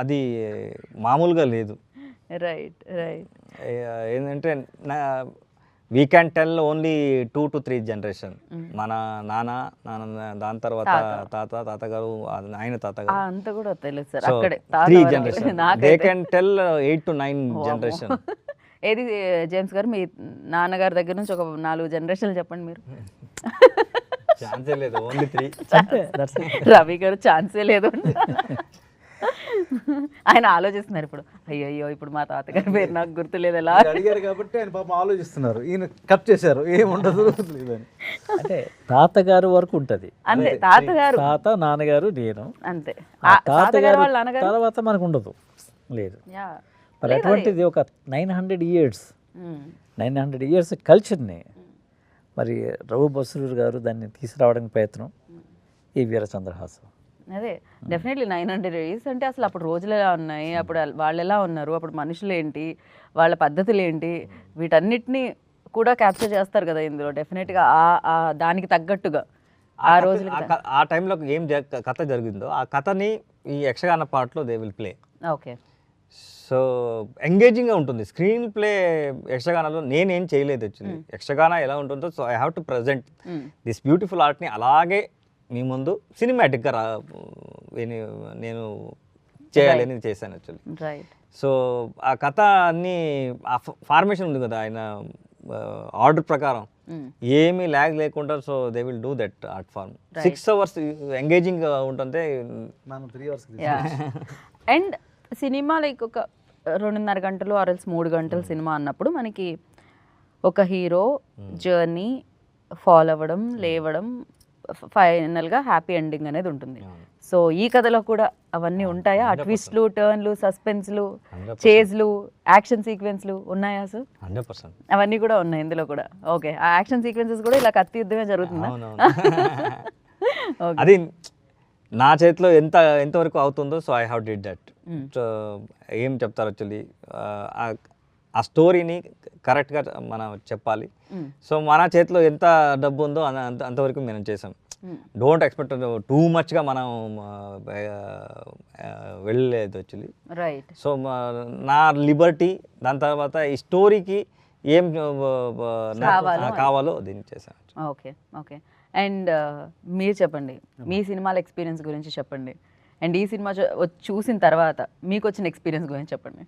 అది మామూలుగా లేదు. Right, right. ఏంటంటే we can tell only 2 to 3 generation. మన నాన్న, దాని తర్వాత తాతగారు, ఆయన తాతగారు, అంత కూడా తెలుసు సార్. సో అక్కడే 3 generation. They can tell 8 to 9 generation. ఏది జేమ్స్ గారు, మీ నాన్నగారి దగ్గర నుంచి ఒక 4 జనరేషన్లు చెప్పండి మీరు. ఛాన్సే లేదు, ఓన్లీ 3. రవి గారు ఛాన్సే లేదు. ఆయన ఆలోచిస్తున్నారు ఇప్పుడు, అయ్యో ఇప్పుడు మా తాతగారి పేరు నాకు గుర్తులేదు ఎలా. మీరు అడిగారు కాబట్టి ఆయన పాపం ఆలోచిస్తున్నారు. ఈయన కట్ చేశారు, ఏముండదు లేదని. అంటే తాతగారు వరకు ఉంటుంది, అంతే. తాతగారు, తాత, నాన్నగారు, నేను అంతే. ఆ తాతగారు తాతగారు వాళ్ళ నాన్నగారు తర్వాత మనకు ఉండదు, లేదు. యా. మరి అటువంటిది ఒక 900 years కల్చర్ని మరి రఘు బస్రూర్ గారు దాన్ని తీసుకురావడానికి ప్రయత్నం ఈ వీరచంద్రహాసం. అదే డెఫినెట్లీ 900 years అంటే అసలు అప్పుడు రోజులు ఎలా ఉన్నాయి, అప్పుడు వాళ్ళు ఎలా ఉన్నారు, అప్పుడు మనుషులు ఏంటి, వాళ్ళ పద్ధతులు ఏంటి, వీటన్నిటిని కూడా క్యాప్చర్ చేస్తారు కదా ఇందులో. డెఫినెట్గా దానికి తగ్గట్టుగా ఆ రోజులు. ఆ టైంలో ఏం కథ జరిగిందో ఆ కథని ఈ యక్షగాన పార్ట్లో they will play. Okay. So ఎంగేజింగ్గా ఉంటుంది స్క్రీన్ ప్లే. యక్షగానాలో నేనేం చేయలేదు యాక్చువల్లీ. యక్షగాన ఎలా ఉంటుందో, so I have to present this beautiful ఆర్ట్ని అలాగే మీ ముందు సినిమాటిక్గా నేను చేయాలని చేశాను యాక్చువల్లీ. రైట్. సో ఆ కథ అన్ని ఆ ఫార్మేషన్ ఉంది కదా ఆయన ఆర్డర్ ప్రకారం, ఏమీ ల్యాగ్ లేకుండా. So they will do that art form. 6 hours engaging ఉంటుంది. మనం 3 hours అండ్ సినిమా లైక్ ఒక 2.5 గంటలు ఆర్ ఎల్స్ 3 గంటల సినిమా అన్నప్పుడు మనకి ఒక హీరో జర్నీ ఫాలో అవ్వడం, లేవడం, ఫైనల్గా హ్యాపీ ఎండింగ్ అనేది ఉంటుంది. సో ఈ కథలో కూడా అవన్నీ ఉంటాయా? ఆ ట్విస్ట్లు, టర్న్లు, సస్పెన్స్లు, చేజ్లు, యాక్షన్ సీక్వెన్స్లు ఉన్నాయా సార్? 100%. అవన్నీ కూడా ఉన్నాయి ఇందులో కూడా. ఓకే. ఆ యాక్షన్ సీక్వెన్సెస్ కూడా ఇలా కత్తి యుద్ధమే జరుగుతుందా? అది నా చేతిలో ఎంతవరకు అవుతుందో, so I have did that. So ఏం చెప్తారు యాక్చువల్లీ, ఆ స్టోరీని కరెక్ట్గా మనం చెప్పాలి. సో మన చేతిలో ఎంత డబ్బు ఉందో అంతవరకు మనం చేసాం. డోంట్ ఎక్స్పెక్ట్ టూ మచ్గా మనం వెళ్ళలేదు యాక్చువల్లీ. రైట్. సో నా లిబర్టీ, దాని తర్వాత ఈ స్టోరీకి ఏం కావాలో దీన్ని చేశాను. Okay, okay. అండ్ మీరు చెప్పండి, మీ సినిమాల ఎక్స్పీరియన్స్ గురించి చెప్పండి. అండ్ ఈ సినిమా చూసిన తర్వాత మీకు వచ్చిన ఎక్స్పీరియన్స్ గురించి చెప్పండి.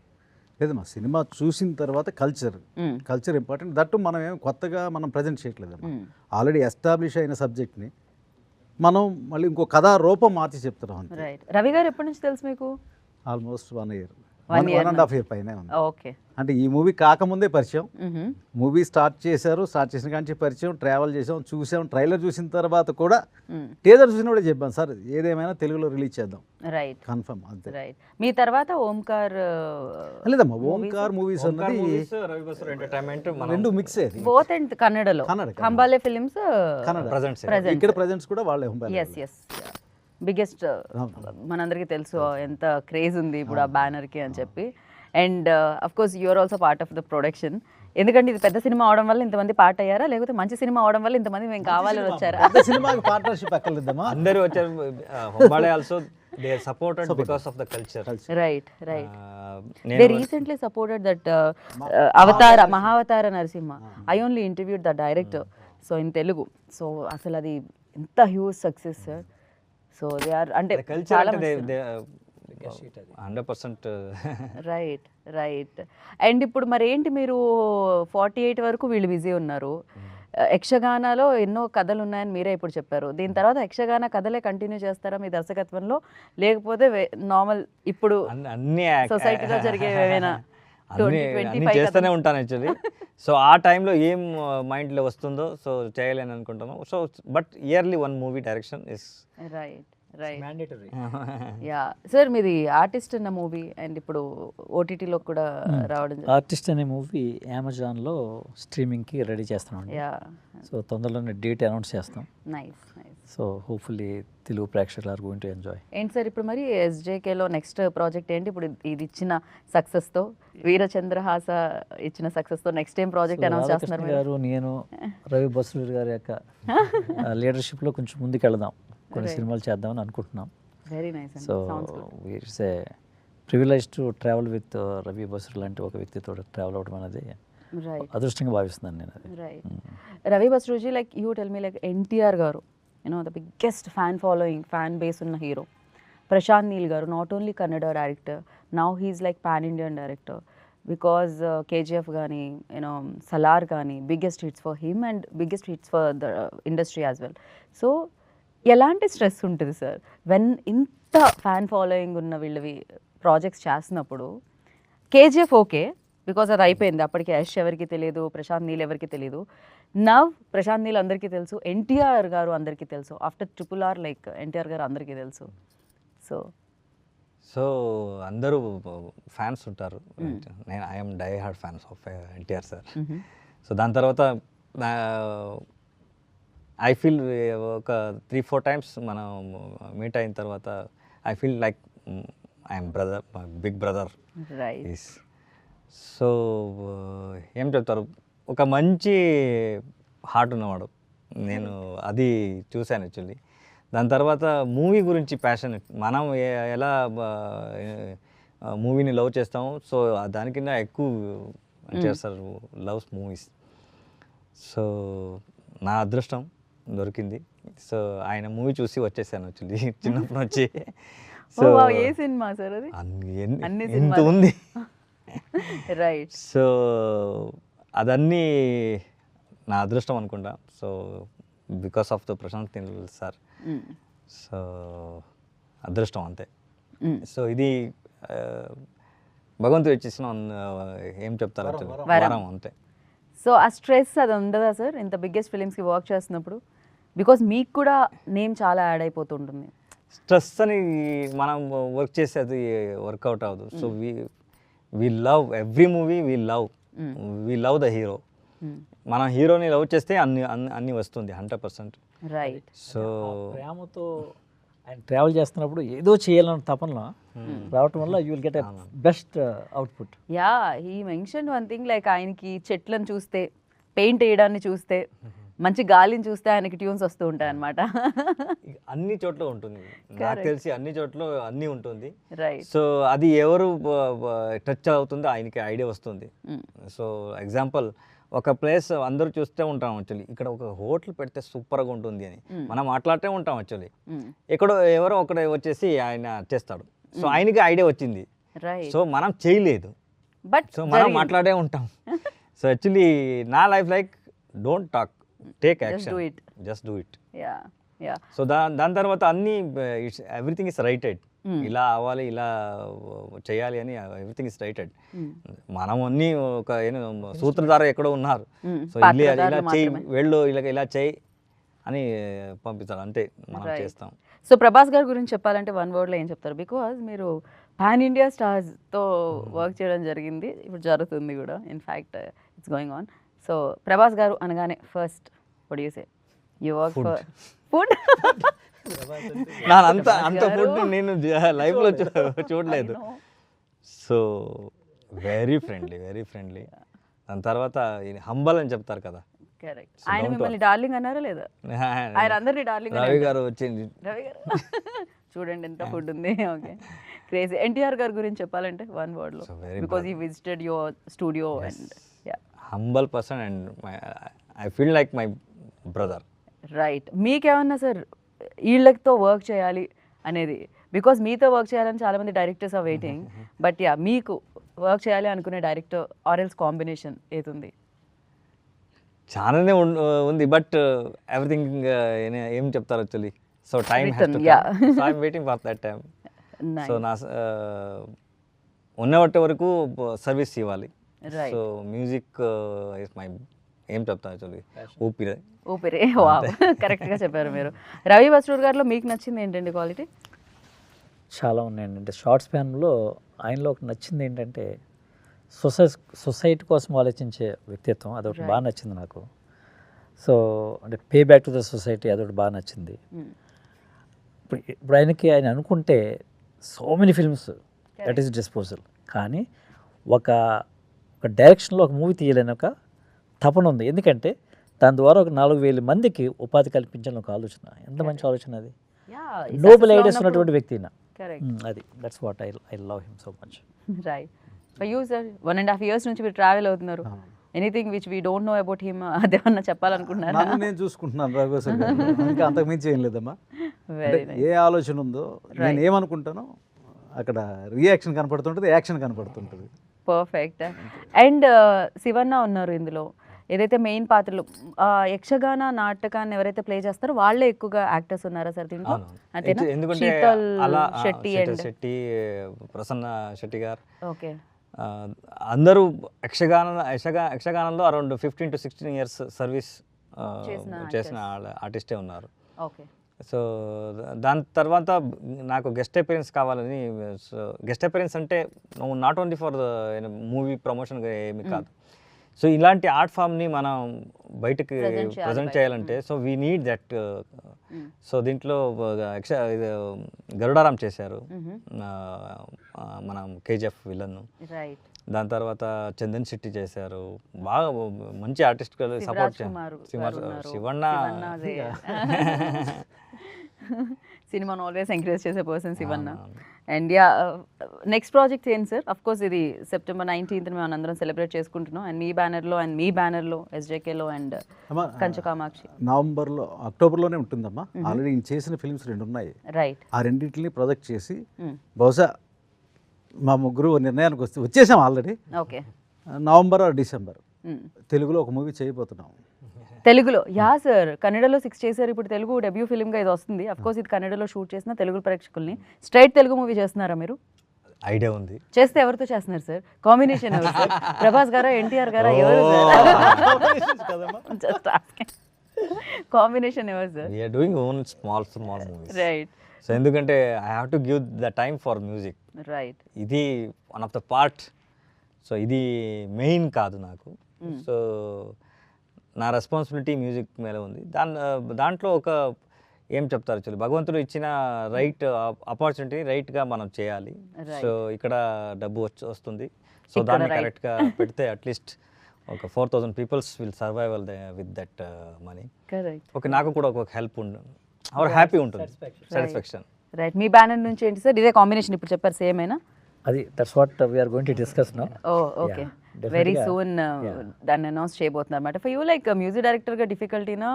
లేదు, మా సినిమా చూసిన తర్వాత కల్చర్ ఇంపార్టెంట్. దట్టు మనం ఏం కొత్తగా మనం ప్రజెంట్ చేయట్లేదమ్మా. ఆల్రెడీ ఎస్టాబ్లిష్ అయిన సబ్జెక్ట్ని మనం మళ్ళీ ఇంకో కథా రూపం మార్చి చెప్తున్నాం అంతే. రైట్. రవి గారు ఎప్పటి నుంచి తెలుసు మీకు? ఆల్మోస్ట్ 1 year, 1.5 year పైన ఉంది. ఓకే. అంటే ఈ మూవీ కాకముందే పరిచయం, మూవీ స్టార్ట్ చేసిన కానీ పరిచయం, ట్రావెల్ చేసాం, చూసాం. ట్రైలర్ చూసిన తర్వాత కూడా టీజర్ చూసినప్పుడే చెప్పాను సార్ ఏదేమైనా తెలుగులో రిలీజ్ చేద్దాం. రైట్. కన్ఫర్మ్ అంతే. రైట్. మీ తర్వాత ఓంకార్ లేదమ్మా, ఓంకార్ మూవీస్ అన్నది రవి బస్రు ఎంటర్టైన్మెంట్ రెండు మిక్స్ అయ్యేది. బోత్ అండ్ కన్నడలో కంబాలే ఫిలిమ్స్ ఇక్కడ ప్రజెంట్స్ కూడా వాళ్ళే. ఎస్ ఎస్, బిగ్గెస్ట్, మనందరికీ తెలుసు ఎంత క్రేజ్ ఉంది ఇప్పుడు ఆ బ్యానర్కి అని చెప్పి. And of course you're also part of the production. ఎందుకంటే ఇది పెద్ద సినిమా అవడం వల్ల ఇంతమంది పార్ట్ అయ్యారా, లేకపోతే మంచి సినిమా అవడం వల్ల ఇంతమంది మేము కావాలని వచ్చారా? సినిమాకి పార్ట్నర్షిప్ ఎక్కర్లేదమ్మా, అందరూ వచ్చారు. Hombale also they are supported because of the culture. Right, right. They recently supported that Mahavatar Narasimha. I only interviewed the director so in Telugu. So అసలు అది ఎంత huge success sir. So they are అంటే చాలా 100%. Right, right. అండ్ ఇప్పుడు మరి ఏంటి, మీరు 48 వరకు వీళ్ళు బిజీ ఉన్నారు. యక్షగానాలో ఎన్నో కథలు ఉన్నాయని మీరే ఇప్పుడు చెప్పారు. దీని తర్వాత యక్షగాన కథలే కంటిన్యూ చేస్తారా మీ దర్శకత్వంలో, లేకపోతే నార్మల్ ఇప్పుడు అన్ని సొసైటీలో జరిగే ఏమైనా చేస్తూనే ఉంటాను యాక్చువల్లీ. సో ఆ టైంలో ఏం మైండ్లో వస్తుందో సో చేయాలని అనుకుంటాను. So but yearly 1 movie direction is right, right, mandatory. Yeah sir. మీది ఆర్టిస్ట్ అన్న మూవీ అండ్ ఇప్పుడు ఓటీటీలో కూడా రావడం. ఆర్టిస్ట్ అనే మూవీ అమెజాన్లో స్ట్రీమింగ్కి రెడీ చేస్తున్నాం. యా. సో తొందరలోనే డేట్ అనౌన్స్ చేస్తాం. Nice, nice. So hopefully Telugu ప్రేక్షకులు ఆర్ గోయింగ్ టు ఎంజాయ్. ఏంటి సార్ ఇప్పుడు మరి ఎస్జేకేలో నెక్స్ట్ ప్రాజెక్ట్ ఏంటి? ఇప్పుడు ఇది ఇచ్చిన సక్సెస్తో, వీరచంద్రహాస ఇచ్చిన సక్సెస్తో నెక్స్ట్ ఏం ప్రాజెక్ట్ అనౌన్స్ చేస్తున్నారు గారు? నేను రవి బస్రు గారి యొక్క లీడర్షిప్లో కొంచెం ముందుకు వెళదాం, కొన్ని సినిమాలు చేద్దామని అనుకుంటున్నాం. Very nice. So it's a privilege to travel with Ravi Basrur లాంటి ఒక వ్యక్తితో ట్రావెల్ అవ్వడం అనేది అదృష్టంగా భావిస్తున్నాను నేను. Right. Ravi బస్రూజీ, like you tell me, like NTR గారు, you know the biggest fan following, fan base ఉన్న హీరో. ప్రశాంత్ నీల్ గారు, not only Kannada director, now he's like pan Indian director because KGF కానీ యూనో సలార్ కానీ biggest hits for him and biggest hits for the industry as well. So ఎలాంటి stress ఉంటుంది sir when ఇంత fan following ఉన్న వీళ్ళవి projects చేస్తున్నప్పుడు? KGF okay because అది అయిపోయింది, అప్పటికి యష్ ఎవరికి తెలియదు, ప్రశాంత్ నీల్ ఎవరికి తెలియదు. నవ్ ప్రశాంత్ నీల్ అందరికీ తెలుసు, ఎన్టీఆర్ గారు అందరికీ తెలుసు. ఆఫ్టర్ RRR లైక్ ఎన్టీఆర్ గారు అందరికీ తెలుసు. సో అందరూ ఫ్యాన్స్ ఉంటారు. నేను I'm die hard fans of NTR sir. So దాని తర్వాత ఐ ఫీల్ ఒక 3-4 times మనం మీట్ అయిన తర్వాత I feel like I'm brother, big brother. Right. So ఏం చెప్తారు, ఒక మంచి హార్ట్ ఉన్నవాడు. నేను అది చూశాను యాక్చువల్లీ. దాని తర్వాత మూవీ గురించి ప్యాషన్, మనం ఎలా మూవీని లవ్ చేస్తాము, సో దానికన్నా ఎక్కువ NTR sir loves movies. So నా అదృష్టం దొరికింది. సో ఆయన మూవీ చూసి వచ్చేసాను యాక్చువల్లీ చిన్నప్పటి నుంచి. సో ఏ సినిమా సార్ అది? ఎంత ఉంది. రైట్. సో అదన్నీ నా అదృష్టం అనుకుంటా. So because of the Prashanth Neel sir. So అదృష్టం అంతే. సో ఇది భగవంతుడు ఇచ్చేసిన ఏం చెప్తారు, వరం అంతే. సో ఆ స్ట్రెస్ అది ఉండదా సార్ ఇంత బిగ్గెస్ట్ ఫిలిమ్స్కి వర్క్ చేస్తున్నప్పుడు? బికాస్ మీకు కూడా నేమ్ చాలా యాడ్ అయిపోతుంటుంది. స్ట్రెస్ అని మనం వర్క్ చేసేది వర్కౌట్ అవ్వదు. So we love every movie, we love the hero. మనం హీరోని లవ్ చేస్తే అన్ని వస్తుంది 100%. రైట్. సో ప్రేమతో ఆయన ట్రావెల్ చేస్తున్నప్పుడు ఏదో చేయాలన్న తపనలో రావటం వల్ల you will get a best output. Yeah, he mention one thing, like ఆయనకి చెట్లను చూస్తే, పెయింట్ వేయడాన్ని చూస్తే, మంచి గాలిని చూస్తే ఆయనకి ట్యూన్స్ వస్తూ ఉంటాయి అనమాట. అన్ని చోట్ల ఉంటుంది, నాకు తెలిసి అన్ని చోట్ల అన్నీ ఉంటుంది. రైట్. సో అది ఎవరు టచ్ అవుతుందో ఆయనకి ఐడియా వస్తుంది. సో ఎగ్జాంపుల్, ఒక ప్లేస్ అందరూ చూస్తూ ఉంటాం యాక్చువల్లీ, ఇక్కడ ఒక హోటల్ పెడితే సూపర్గా ఉంటుంది అని మనం మాట్లాడుతూ ఉంటాం యాక్చువల్లీ. ఎక్కడో ఎవరో ఒకడే వచ్చేసి ఆయన చేస్తాడు, సో ఆయనకి ఐడియా వచ్చింది, రైట్. సో మనం చేయలేదు, బట్ సో మనం మాట్లాడే ఉంటాం. సో యాక్చువల్లీ నా life like don't talk, take action, just do it. Yeah, yeah. So దాని తర్వాత అన్ని ఎవ్రీథింగ్ ఇస్ రైటెడ్, ఇలా అవ్వాలి, ఇలా చేయాలి అని ఎవ్రీథింగ్ ఇస్ రైటెడ్. మనం అన్ని ఒక సూత్రధార ఎక్కడో ఉన్నారు, సో ఇలా చేయి, వెళ్ళు, ఇలా చేయి అని పంపిస్తాడు, అంతే మనం చేస్తాం. సో ప్రభాస్ గారి గురించి చెప్పాలంటే వన్ వర్డ్లో ఏం చెప్తారు? బికాజ్ మీరు పాన్ ఇండియా స్టార్స్తో వర్క్ చేయడం జరిగింది, ఇప్పుడు జరుగుతుంది కూడా, in fact it's going on. So Prabhas గారు అనగానే first what you say? You work for food? అంత ఫుడ్ నేను లైఫ్లో చూడలేదు. So very friendly. దాని తర్వాత హంబల్ అని చెప్తారు కదా. కరెక్ట్. ఆయన మిమ్మల్ని డార్లింగ్ అన్నారా లేదా? ఆయన అందరినీ డార్లింగ్. రవి గారు వచ్చింది, రవి గారు చూడండి ఎంత ఫుడ్ ఉంది. Okay, crazy. ఎన్టీఆర్ గారి గురించి చెప్పాలంటే వన్ వర్డ్ లో, because he visited your studio and humble person and I feel like my brother. Right. మీకేమన్నా సార్ వీళ్ళతో వర్క్ చేయాలి అనేది, బికాజ్ మీతో వర్క్ చేయాలని చాలామంది directors are waiting, but yeah మీకు వర్క్ చేయాలి అనుకునే డైరెక్టర్ ఆర్ ఎల్స్ కాంబినేషన్ ఏది? చాలానే ఉంది, బట్ ఎవ్రీథింగ్ ఏం చెప్తారు actually. So time has to come, so I am waiting for that time. So నా ఉన్నవట్టే వరకు సర్వీస్ ఇవ్వాలి. సో మ్యూజిక్ ఇస్ మై, ఏం చెప్తాను యాక్చువల్లీ, ఊపిరి. వావ్, కరెక్ట్గా చెప్పారు మీరు. రవి బస్రూర్ గారిలో మీకు నచ్చింది ఏంటండి క్వాలిటీ? చాలా ఉన్నాయండి. అంటే షార్ట్ స్పాన్లో ఆయనలో ఒక నచ్చింది ఏంటంటే సొసైటీ కోసం ఆలోచించే వ్యక్తిత్వం, అదొకటి బాగా నచ్చింది నాకు. సో అంటే pay back to the society, అదొకటి బాగా నచ్చింది. ఇప్పుడు ఆయన అనుకుంటే so many films that is disposal, కానీ ఒక డైరెక్షన్లో ఒక మూవీ తీయాలని ఒక తపన ఉంది. ఎందుకంటే దాని ద్వారా ఒక 4,000 మందికి ఉపాధి కల్పించాలని ఒక ఆలోచన. ఎంత మంచి ఆలోచన అది. నోబెల్ ఐడియాస్ ఉన్నటువంటి వ్యక్తి. అది that's what I love him so much. Right. For you sir, 1.5 years నుంచి మీరు ట్రావెల్ అవుతున్నారు. Anything which we don't know about him, అదేమన్నా చెప్పాలనుకుంటున్నారా? నేను చూసుకుంటున్నాను రవి బస్రూర్ గారు, ఇంకా అంతకు మించి ఏం లేదమ్మా. ఏ ఆలోచన ఉందో, నేను ఏమనుకుంటానో అక్కడ రియాక్షన్ కనపడుతుంటుంది, యాక్షన్ కనపడుతుంటుంది. పర్ఫెక్ట్. అండ్ శివన్న ఉన్నారు ఇందులో, ఏదైతే మెయిన్ పాత్రలు యక్షగాన నాటకాన్ని ఎవరైతే ప్లే చేస్తారో వాళ్ళే ఎక్కువగా యాక్టర్స్ ఉన్నారా సార్ దీంట్లో? అంతేనా? ఎందుకంటే శెట్టి, ప్రసన్న శెట్టి గారు, ఓకే, అందరూ యక్షగానంలో అరౌండ్ 15 to 16 years సర్వీస్ చేసిన ఆర్టిస్టే ఉన్నారు. ఓకే. సో దాని తర్వాత నాకు గెస్ట్ అపియరెన్స్ కావాలని, గెస్ట్ అపియరెన్స్ అంటే not only for movie promotion ఏమి కాదు. సో ఇలాంటి ఆర్ట్ ఫామ్ని మనం బయటకు ప్రజెంట్ చేయాలంటే, so we need that. So దీంట్లో గరుడారాం చేశారు, మనం కేజీఎఫ్ విలన్. దాని తర్వాత చందన్ శెట్టి చేశారు, బాగా మంచి ఆర్టిస్ట్ సపోర్ట్ చేశారు. శివన్న సినిమాను ఆల్వేస్ ఎంకరేజ్ చేసే person Shivanna. And yeah, next project ఏంటి సార్? అఫ్ కోర్స్ ఇది September 19th మేము అందరం సెలబ్రేట్ చేసుకుంటున్నాం, అండ్ మీ బ్యానర్లో అండ్ మీ బ్యానర్లో SJKలో అండ్ కంచకామాక్షి నవంబర్లో అక్టోబర్లోనే ఉంటుందమ్మా. ఆల్రెడీ నేను చేసిన ఫిల్మ్స్ 2 ఉన్నాయి. రైట్. ఆ రెండింటిని ప్రొజెక్ట్ చేసి బహుశా మా ముగ్గురు నిర్ణయానికి వచ్చేసాం already. Okay. November are December తెలుగులో ఒక మూవీ చేయబోతున్నాం. తెలుగులో? యా సార్, కన్నడలో 6 చేశారు, ఇప్పుడు తెలుగు డెబ్యూ ఫిల్మ్గా ఇది వస్తుంది. అఫ్ కోర్స్ ఇది కన్నడలో షూట్ చేసిన తెలుగు ప్రేక్షకుల్ని స్ట్రైట్ తెలుగు మూవీ చేస్తున్నారా మీరు? ఐడియా ఉంది. చేస్తే ఎవరితో చేస్తున్నారు సార్? కాంబినేషన్ ఎవరు సార్? ప్రభాస్ గారా, ఎన్టీఆర్ గారా, ఎవరు సార్? కాంబినేషన్ ఎవరు sir? We are doing own small movies. Right. So ఎందుకంటే I have to give the time for music. Right. ఇది one of the part. So ఇది మెయిన్ కాదు నాకు. సో నా రెస్పాన్సిబిలిటీ మ్యూజిక్ మీద ఉంది. దాంట్లో ఒక ఏం చెప్తారు యాక్చువల్లీ భగవంతుడు ఇచ్చిన రైట్ ఆపర్చునిటీ రైట్గా మనం చేయాలి. సో ఇక్కడ డబ్బు వస్తుంది, సో దాన్ని కరెక్ట్గా పెడితే అట్లీస్ట్ ఒక 4,000 peoples will survival with that money. Okay, నాకు కూడా ఒక హెల్ప్ ఉంటుంది, హ్యాపీ ఉంటుంది, సాటిస్ఫాక్షన్. రైట్. మీ బ్యానర్ నుంచి ఏంటి సార్? ఇదే కాంబినేషన్ ఇప్పుడు చెప్పారు, సేమ్ అయినా? అది that's what we're going to discuss now. Okay, very soon దాన్ని అనౌన్స్ చేయబోతున్నారు అన్నమాట. ఫర్ యూ లైక్ మ్యూజిక్ డైరెక్టర్గా డిఫికల్టీనా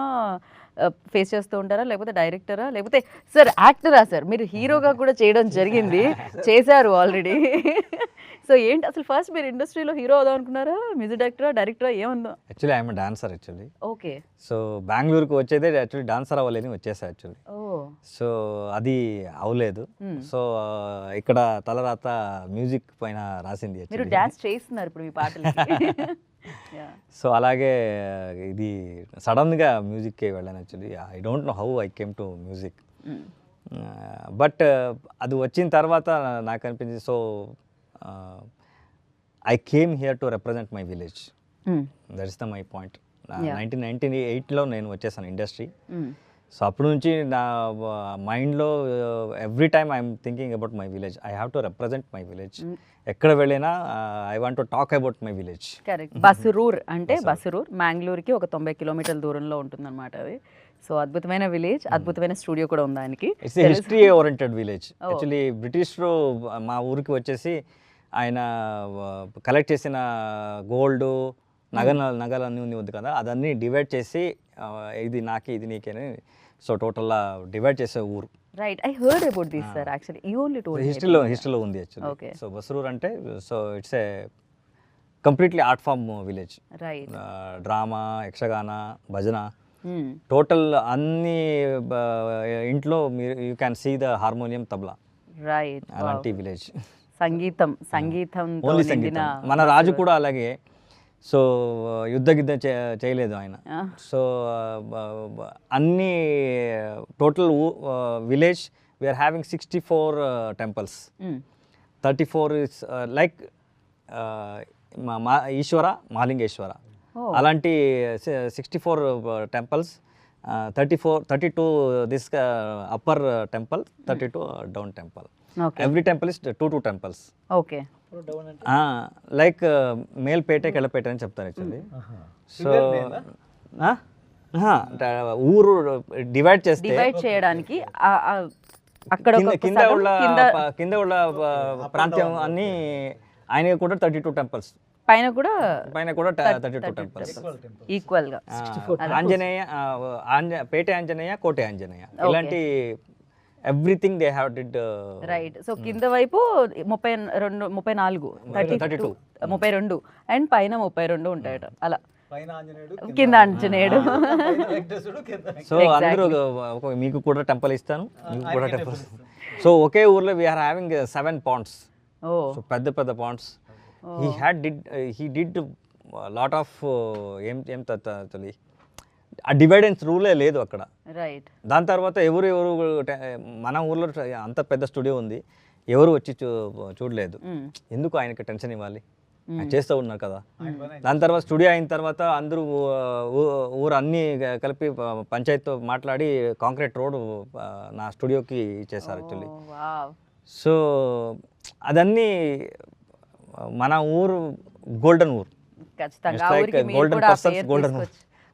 ఫేస్ చేస్తూ ఉంటారా, లేకపోతే డైరెక్టరా, లేకపోతే సార్ యాక్టరా? సార్ మీరు హీరోగా కూడా చేయడం జరిగింది, చేశారు ఆల్రెడీ. సో ఏంటి అసలు ఫస్ట్ మీరు ఇండస్ట్రీలో హీరో అవుదాం అనుకున్నారా, మ్యూజిక్ డైరెక్టరా ఏముందో? Actually I'm dancer actually. Okay. So బెంగళూరుకి వచ్చేదే యాక్చువల్లీ డాన్సర్ అవ్వలేని వచ్చేసా యాక్చువల్లీ. సో అది అవ్వలేదు. సో ఇక్కడ తలరాత మ్యూజిక్ పైన రాసింది. మీరు డాన్స్ చేస్తున్నారు ఇప్పుడు మీ పాటలు. సో అలాగే ఇది సడన్గా మ్యూజిక్కి వెళ్ళాను actually. I don't know how I came to music. But అది వచ్చిన తర్వాత నాకు అనిపించింది, so I came here to represent my village. That is the my point. 1998లో నేను వచ్చేసాను ఇండస్ట్రీ. సో అప్పటి నుంచి నా మైండ్లో every time I'm thinking about my village. I have to represent my village. ఎక్కడ వెళ్ళినా I want to talk about my village. Correct. Basrur అంటే బసరూర్ మ్యాంగ్లూర్కి ఒక 90 కిలోమీటర్ల దూరంలో ఉంటుందన్నమాట అది. సో అద్భుతమైన విలేజ్, అద్భుతమైన స్టూడియో కూడా ఉంది దానికి. It's history oriented village. Actually బ్రిటిష్లో మా ఊరికి వచ్చేసి ఆయన కలెక్ట్ చేసిన గోల్డ్ నగలన్నీ ఉంది కదా, అదన్నీ డివైడ్ చేసి ఇది నాకే ఇది నీకేని, సో టోటల్గా డివైడ్ చేసే ఊరు. Right, I heard about this sir. Actually you only told హిస్టరీలో ఉంది యాక్చువల్లీ. సో బసరూర్ అంటే so it's a completely art form village. Right. Drama, Yakshagana, bhajana, total అన్ని ఇంట్లో మీరు you can see the harmonium, tabla. Right. అలాంటి విలేజ్. సంగీతం ఓన్లీ సంగీతం. మన రాజు కూడా అలాగే. సో యుద్ధ చేయలేదు ఆయన. సో అన్ని total village we are having 64 temples. 34 is like Eshwara, Mahalingeshwara, అలాంటి 64 temples. 32 this upper temple, 32 down temple. Every temple is 2 temples. Okay. Like Melpete, Kellapete అని చెప్తారు యాక్చువల్లీ. సో ఊరు డివైడ్ చేయడానికి అక్కడ కింద ఉన్న ప్రాంతం అన్ని ఆయన కూడా 32 టెంపుల్స్. పైన కూడా 32 టెంపుల్స్ ఈక్వల్ గా. ఆంజనేయ, పేట ఆంజనేయ, కోటే ఆంజనేయ, ఇలాంటి everything they have did. Right. So కింద వైపు 32 అండ్ పైన 32 ఉంటాయట అలా. కింద ఆంజనేయుడు. సో అందరూ మీకు కూడా టెంపుల్ ఇస్తాను, మీకు కూడా టెంపుల్. సో ఒకే ఊర్లో వీఆర్ హ్యావింగ్ 7 పాండ్స్. సో పెద్ద పెద్ద ponds. he did lot of ఏం ఆ డివైడెన్స్ రూలే లేదు అక్కడ. రైట్. దాని తర్వాత ఎవరు మన ఊర్లో అంత పెద్ద స్టూడియో ఉంది, ఎవరు వచ్చి చూడలేదు. ఎందుకు ఆయనకి టెన్షన్ ఇవ్వాలి, ఆయన చేస్తూ ఉన్నారు కదా. దాని తర్వాత స్టూడియో అయిన తర్వాత అందరూ ఊరు అన్నీ కలిపి పంచాయతీతో మాట్లాడి కాంక్రీట్ రోడ్ నా స్టూడియోకి ఇచ్చేసారు యాక్చువల్లీ. సో అదన్నీ మన ఊరు గోల్డెన్ ఊరు.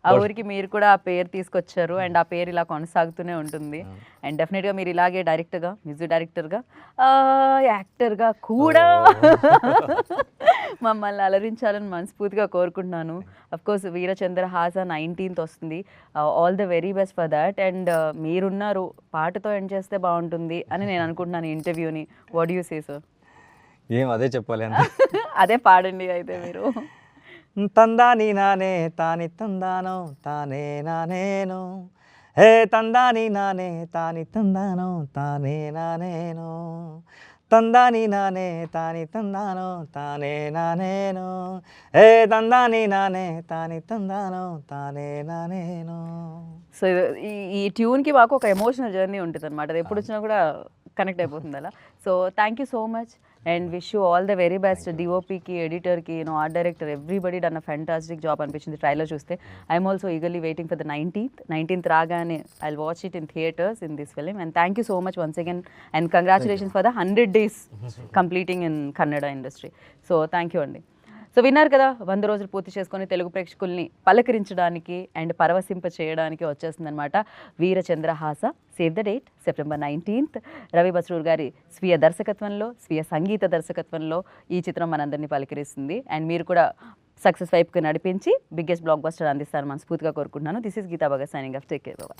ఆ ఊరికి మీరు కూడా ఆ పేరు తీసుకొచ్చారు అండ్ ఆ పేరు ఇలా కొనసాగుతూనే ఉంటుంది. అండ్ డెఫినెట్గా మీరు ఇలాగే డైరెక్టర్గా, మ్యూజిక్ డైరెక్టర్గా, యాక్టర్గా కూడా మమ్మల్ని అలరించాలని మనస్ఫూర్తిగా కోరుకుంటున్నాను. అఫ్కోర్స్ వీరచంద్రహాస 19th వస్తుంది. All the very best for that. And మీరున్నారు, పాటతో ఎండ్ చేస్తే బాగుంటుంది అని నేను అనుకుంటున్నాను ఇంటర్వ్యూని. What you say sir? ఏం అదే చెప్పాలి అదే పాడండి అయితే మీరు. తందాని నానే తాని తందానో తానే నానేను, హే తందాని నానే తాని తందానో తానే నానేను, తందాని నానే తాని తందానో తానే నానేను, హే తందాని నానే తాని తందానో తానే నానేను. సో ఈ ట్యూన్కి మాకు ఒక ఎమోషనల్ జర్నీ ఉంటుంది అనమాట. అది ఎప్పుడు వచ్చినా కూడా కనెక్ట్ అయిపోతుంది అలా. So thank you so much and wish you all the very best. డిఓపికి, ఎడిటర్కి, art director, everybody done a fantastic job అనిపించింది ట్రైలర్ చూస్తే. I'm also eagerly waiting for the 19th రాగానే I will watch it in theatres in this film. And thank you so much once again and congratulations for the 100 days completing in Kannada industry. So thank you అండి. సో విన్నారు కదా, 100 రోజులు పూర్తి చేసుకొని తెలుగు ప్రేక్షకుల్ని పలకరించడానికి and పరవశింప చేయడానికి వచ్చేస్తుందన్నమాట Veerachandrahasa. Save the date September 19th. Ravi Basrur గారి స్వీయ దర్శకత్వంలో, స్వీయ సంగీత దర్శకత్వంలో ఈ చిత్రం మనందరినీ పలకరిస్తుంది. అండ్ మీరు కూడా సక్సెస్ వైపుకి నడిపించి బిగ్గెస్ట్ బ్లాక్ బస్టర్ అందిస్తారని మనస్ఫూర్తిగా కోరుకుంటున్నాను. This is Geeta Bhagat signing off. Take care. Bye.